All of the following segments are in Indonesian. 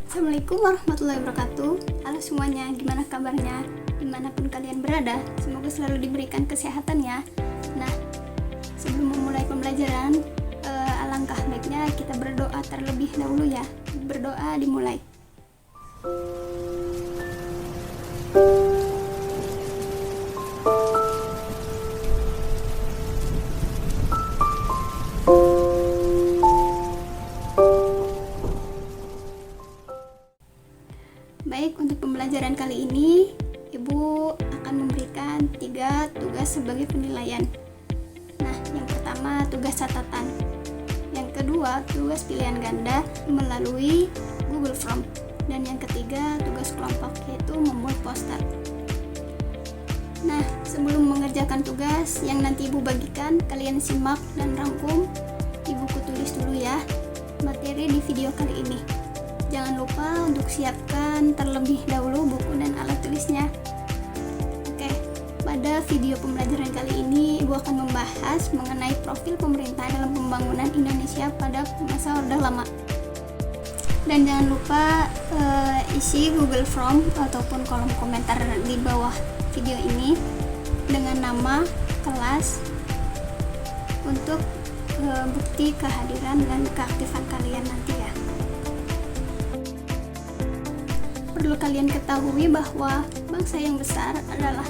Assalamualaikum warahmatullahi wabarakatuh. Halo semuanya, gimana kabarnya? Dimanapun kalian berada, semoga selalu diberikan kesehatan ya. Nah, sebelum memulai pembelajaran, alangkah baiknya kita berdoa terlebih dahulu ya. Berdoa dimulai. Baik, untuk pembelajaran kali ini, Ibu akan memberikan 3 tugas sebagai penilaian. Nah, yang pertama tugas catatan. Yang kedua, tugas pilihan ganda melalui Google Form. Dan yang ketiga, tugas kelompok, yaitu membuat poster. Nah, sebelum mengerjakan tugas yang nanti Ibu bagikan, kalian simak dan rangkum. Ibu tulis dulu ya materi di video kali ini. Jangan lupa untuk siapkan terlebih dahulu buku dan alat tulisnya. Oke, pada video pembelajaran kali ini Ibu akan membahas mengenai profil pemerintah dalam pembangunan Indonesia pada masa Orde Lama. Dan jangan lupa isi Google Form ataupun kolom komentar di bawah video ini dengan nama, kelas, untuk bukti kehadiran dan keaktifan kalian nanti ya. Perlu kalian ketahui bahwa bangsa yang besar adalah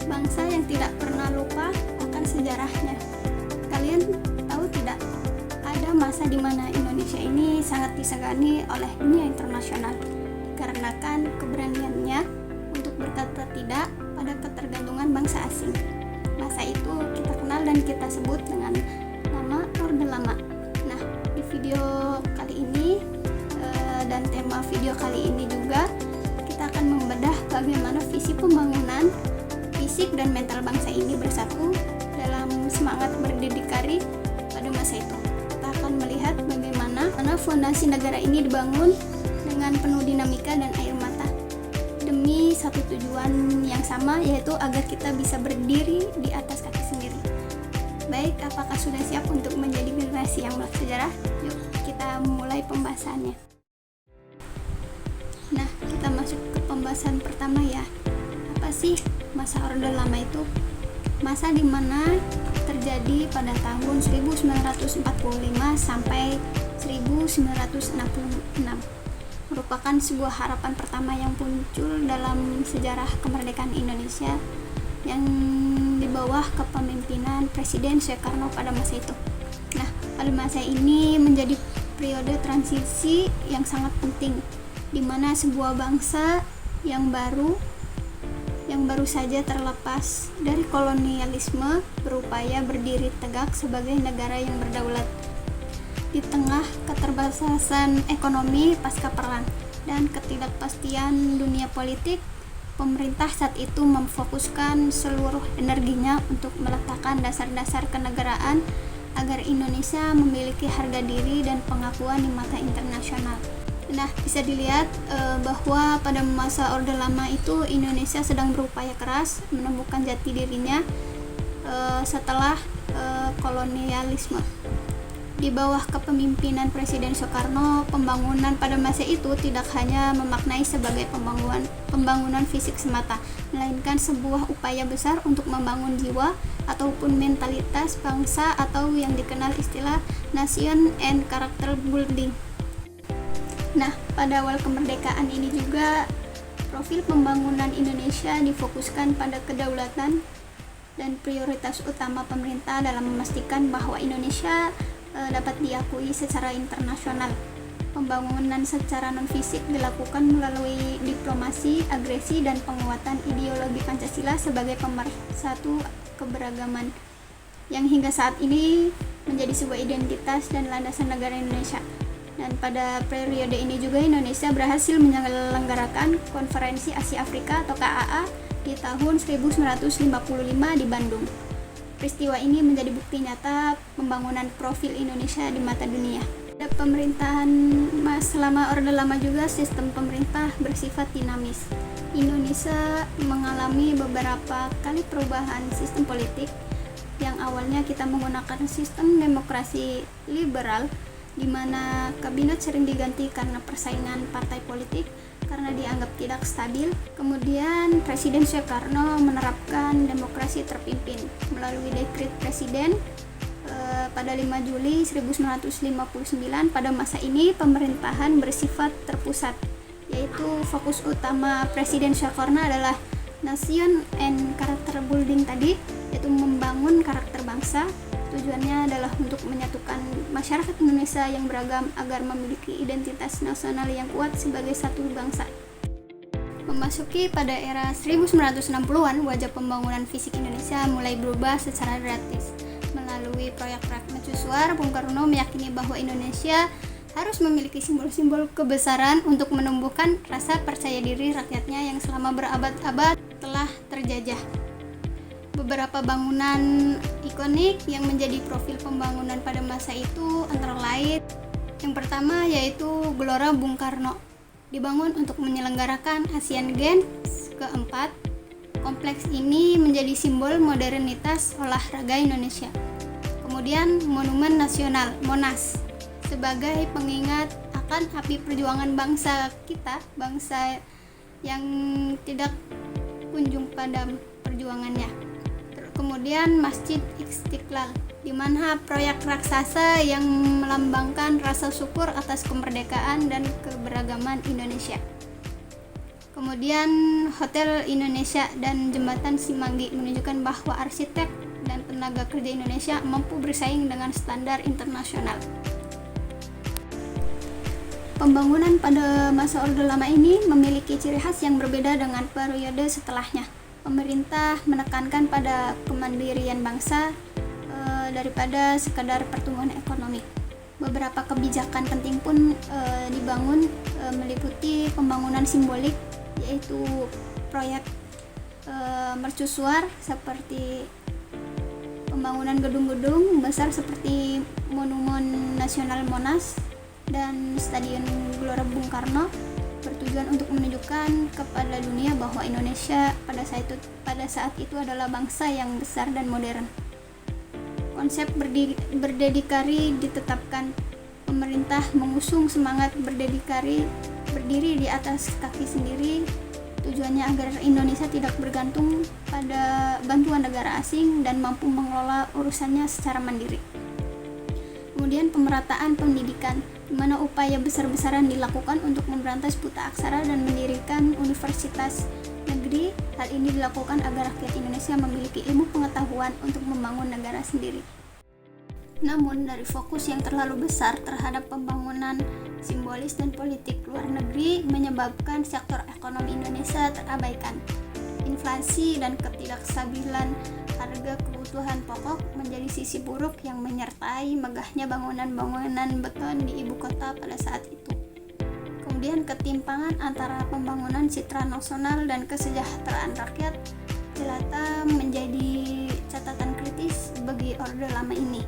bangsa yang tidak pernah lupa akan sejarahnya. Kalian tahu tidak, ada masa di mana Indonesia ini sangat disegani oleh dunia internasional dikarenakan keberaniannya untuk berkata tidak pada ketergantungan bangsa asing. Masa itu kita kenal dan kita sebut dengan nama Orde Lama. Nah, di video kali ini dan tema video kali ini juga kita akan membedah bagaimana visi pembangunan fisik dan mental bangsa ini bersatu dalam semangat berdikari pada masa itu. Kita akan melihat bagaimana fondasi negara ini dibangun dengan penuh dinamika dan air mata demi satu tujuan yang sama, yaitu agar kita bisa berdiri di atas kaki sendiri. Baik, apakah sudah siap untuk menjadi generasi yang melek sejarah? Yuk kita mulai pembahasannya. Nah, kita masuk ke pembahasan pertama ya. Apa sih masa Orde Lama itu? Masa dimana terjadi pada tahun 1945 sampai 1966. Merupakan sebuah harapan pertama yang muncul dalam sejarah kemerdekaan Indonesia yang di bawah kepemimpinan Presiden Soekarno pada masa itu. Nah, pada masa ini menjadi periode transisi yang sangat penting, di mana sebuah bangsa yang baru saja terlepas dari kolonialisme berupaya berdiri tegak sebagai negara yang berdaulat di tengah keterbatasan ekonomi pasca perang dan ketidakpastian dunia politik. Pemerintah saat itu memfokuskan seluruh energinya untuk meletakkan dasar-dasar kenegaraan agar Indonesia memiliki harga diri dan pengakuan di mata internasional. Nah, bisa dilihat bahwa pada masa Orde Lama itu Indonesia sedang berupaya keras menemukan jati dirinya setelah kolonialisme. Di bawah kepemimpinan Presiden Soekarno, pembangunan pada masa itu tidak hanya memaknai sebagai pembangunan fisik semata, melainkan sebuah upaya besar untuk membangun jiwa ataupun mentalitas bangsa atau yang dikenal istilah nation and character building. Nah, pada awal kemerdekaan ini juga profil pembangunan Indonesia difokuskan pada kedaulatan dan prioritas utama pemerintah dalam memastikan bahwa Indonesia dapat diakui secara internasional. Pembangunan secara non-fisik dilakukan melalui diplomasi, agresi, dan penguatan ideologi Pancasila sebagai pemersatu keberagaman yang hingga saat ini menjadi sebuah identitas dan landasan negara Indonesia. Dan pada periode ini juga Indonesia berhasil menyelenggarakan Konferensi Asia Afrika atau KAA di tahun 1955 di Bandung. Peristiwa ini menjadi bukti nyata pembangunan profil Indonesia di mata dunia. Pada pemerintahan selama Orde Lama juga sistem pemerintah bersifat dinamis. Indonesia mengalami beberapa kali perubahan sistem politik yang awalnya kita menggunakan sistem demokrasi liberal di mana kabinet sering diganti karena persaingan partai politik karena dianggap tidak stabil. Kemudian Presiden Soekarno menerapkan demokrasi terpimpin melalui dekret presiden pada 5 Juli 1959. Pada masa ini pemerintahan bersifat terpusat, yaitu fokus utama Presiden Soekarno adalah nation and character building tadi, yaitu membangun karakter bangsa. Tujuannya adalah untuk menyatukan masyarakat Indonesia yang beragam agar memiliki identitas nasional yang kuat sebagai satu bangsa. Memasuki pada era 1960-an, wajah pembangunan fisik Indonesia mulai berubah secara drastis. Melalui proyek-proyek mercusuar, Bung Karno meyakini bahwa Indonesia harus memiliki simbol-simbol kebesaran untuk menumbuhkan rasa percaya diri rakyatnya yang selama berabad-abad telah terjajah. Beberapa bangunan ikonik yang menjadi profil pembangunan pada masa itu antara lain yang pertama yaitu Gelora Bung Karno, dibangun untuk menyelenggarakan Asian Games keempat. Kompleks ini menjadi simbol modernitas olahraga Indonesia. Kemudian Monumen Nasional Monas sebagai pengingat akan api perjuangan bangsa kita, bangsa yang tidak kunjung padam perjuangannya. Kemudian Masjid Istiqlal, di mana proyek raksasa yang melambangkan rasa syukur atas kemerdekaan dan keberagaman Indonesia. Kemudian Hotel Indonesia dan Jembatan Semanggi menunjukkan bahwa arsitek dan tenaga kerja Indonesia mampu bersaing dengan standar internasional. Pembangunan pada masa Orde Lama ini memiliki ciri khas yang berbeda dengan periode setelahnya. Pemerintah menekankan pada kemandirian bangsa daripada sekadar pertumbuhan ekonomi. Beberapa kebijakan penting pun dibangun meliputi pembangunan simbolik, yaitu proyek mercusuar seperti pembangunan gedung-gedung besar seperti Monumen Nasional Monas dan Stadion Gelora Bung Karno, bertujuan untuk menunjukkan kepada dunia bahwa Indonesia pada saat itu adalah bangsa yang besar dan modern. Konsep berdedikari ditetapkan. Pemerintah mengusung semangat berdiri di atas kaki sendiri. Tujuannya agar Indonesia tidak bergantung pada bantuan negara asing dan mampu mengelola urusannya secara mandiri. Kemudian pemerataan pendidikan, di mana upaya besar-besaran dilakukan untuk memberantas buta aksara dan mendirikan universitas negeri. Hal ini dilakukan agar rakyat Indonesia memiliki ilmu pengetahuan untuk membangun negara sendiri. Namun dari fokus yang terlalu besar terhadap pembangunan simbolis dan politik luar negeri menyebabkan sektor ekonomi Indonesia terabaikan. Inflasi dan ketidakstabilan harga kebutuhan pokok menjadi sisi buruk yang menyertai megahnya bangunan-bangunan beton di ibu kota pada saat itu. Kemudian ketimpangan antara pembangunan citra nasional dan kesejahteraan rakyat jelata menjadi catatan kritis bagi Orde Lama ini.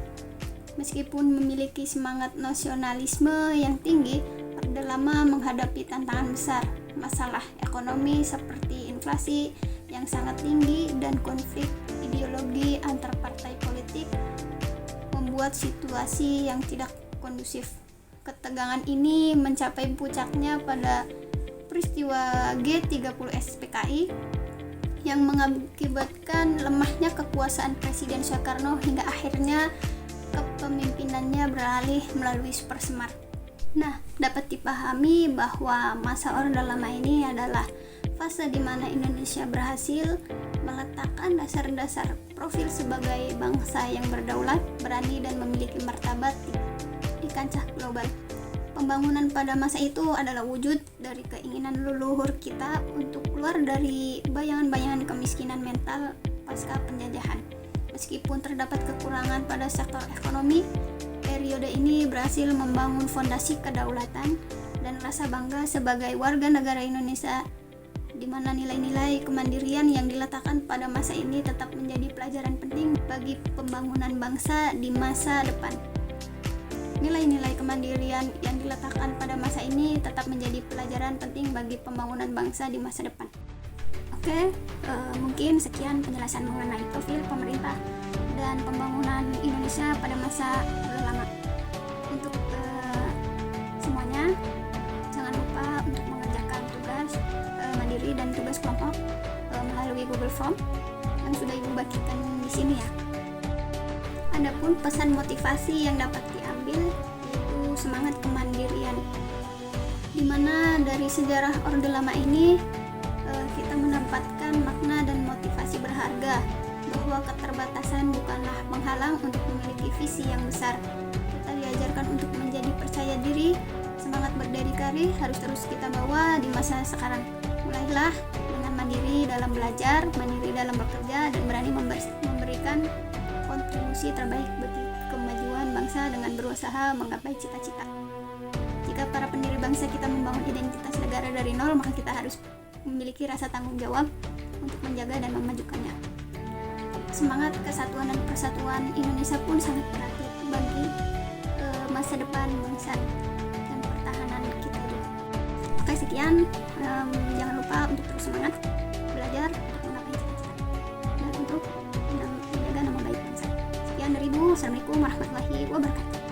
Meskipun memiliki semangat nasionalisme yang tinggi, Orde Lama menghadapi tantangan besar, masalah ekonomi seperti inflasi yang sangat tinggi dan konflik ideologi antar partai politik membuat situasi yang tidak kondusif. Ketegangan ini mencapai puncaknya pada peristiwa G30 SPKI yang mengakibatkan lemahnya kekuasaan Presiden Soekarno hingga akhirnya kepemimpinannya beralih melalui Supersmart. Nah, dapat dipahami bahwa masa Orde Lama ini adalah fase di mana Indonesia berhasil meletakkan dasar-dasar profil sebagai bangsa yang berdaulat, berani dan memiliki martabat di kancah global. Pembangunan pada masa itu adalah wujud dari keinginan leluhur kita untuk keluar dari bayangan-bayangan kemiskinan mental pasca penjajahan. Meskipun terdapat kekurangan pada sektor ekonomi, periode ini berhasil membangun fondasi kedaulatan dan rasa bangga sebagai warga negara Indonesia, di mana nilai-nilai kemandirian yang diletakkan pada masa ini tetap menjadi pelajaran penting bagi pembangunan bangsa di masa depan. Nilai-nilai kemandirian yang diletakkan pada masa ini tetap menjadi pelajaran penting bagi pembangunan bangsa di masa depan. Oke, mungkin sekian penjelasan mengenai profil pemerintah dan pembangunan Indonesia pada masa Orde Lama. Untuk tugas kelompok melalui Google Form yang sudah Ibu bagikan di sini ya. Adapun pesan motivasi yang dapat diambil yaitu semangat kemandirian, dimana dari sejarah Orde Lama ini kita mendapatkan makna dan motivasi berharga bahwa keterbatasan bukanlah penghalang untuk memiliki visi yang besar. Kita diajarkan untuk menjadi percaya diri, semangat berdikari harus terus kita bawa di masa sekarang. Mulailah dengan mandiri dalam belajar, mandiri dalam bekerja, dan berani memberikan kontribusi terbaik bagi kemajuan bangsa dengan berusaha menggapai cita-cita. Jika para pendiri bangsa kita membangun identitas negara dari nol, maka kita harus memiliki rasa tanggung jawab untuk menjaga dan memajukannya. Semangat kesatuan dan persatuan Indonesia pun sangat berarti bagi masa depan bangsa dan pertahanan kita juga. Oke, sekian. Jangan lupa untuk terus semangat belajar untuk menggapai cita-cita dan untuk menjaga nama baik bangsa. Sekian dari Ibu. Assalamualaikum warahmatullahi wabarakatuh.